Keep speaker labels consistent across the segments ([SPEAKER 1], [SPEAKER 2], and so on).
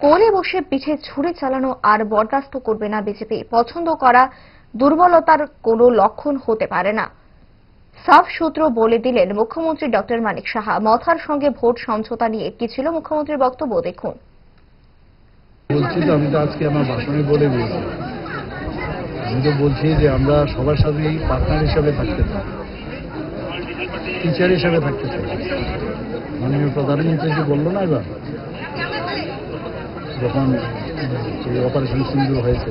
[SPEAKER 1] কোলে বসে পিঠে ছুরি চালানো আর বরদাস্ত করবে না বিজেপি। পছন্দ করা দুর্বলতার কোনো লক্ষণ হতে পারে না, সাফ সূত্র বলে দিলেন মুখ্যমন্ত্রী ডক্টর মানিক সাহা। মথার সঙ্গে ভোট সমঝোতা নিয়ে কি ছিল মুখ্যমন্ত্রীর বক্তব্য, দেখুন।
[SPEAKER 2] বলছি তো, আমি তো আজকে আমার ভাষণে বলে দিয়েছি, আমি তো বলছি যে আমরা সবার সাথেই পার্টনার হিসাবে থাকতে চাই, টিচার হিসাবে থাকতে চাই। মাননীয় প্রধানমন্ত্রী যে বললো না এবার যখন অপারেশন সিন্দুর হয়েছে,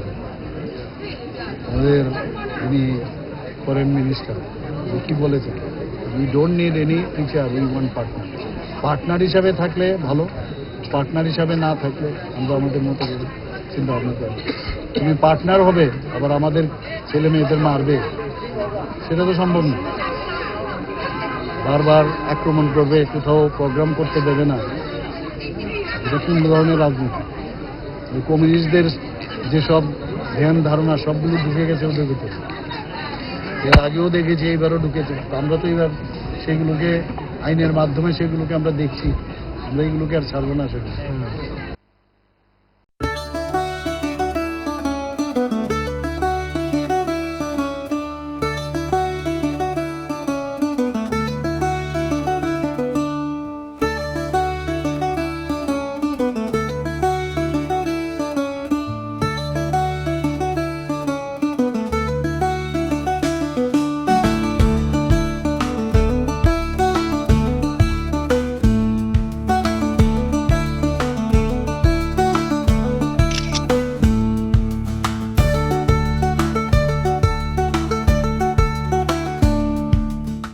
[SPEAKER 2] আমাদের যিনি ফরেন মিনিস্টার কি বলেছেন, we don't need any teacher, we want partner. Partner হিসাবে থাকলে ভালো, পার্টনার হিসাবে না থাকলে আমরা আমাদের মতো করে চিন্তা ভাবনা করি। তুমি পার্টনার হবে আবার আমাদের ছেলে মেয়েদের মারবে, সেটা তো সম্ভব না। বারবার আক্রমণ করবে, কোথাও প্রোগ্রাম করতে দেবে না, এটা কোন ধরনের রাজনীতি? কমিউনিস্টদের যেসব ধ্যান ধারণা সবগুলো ঢুকে গেছে ওদের ভিতরে, এর আগেও দেখেছি, এইবারও ঢুকেছে। আমরা তো এবার সেগুলোকে আইনের মাধ্যমে সেগুলোকে আমরা দেখছি, আমরা এগুলোকে আর ছাড়বো না সেগুলো।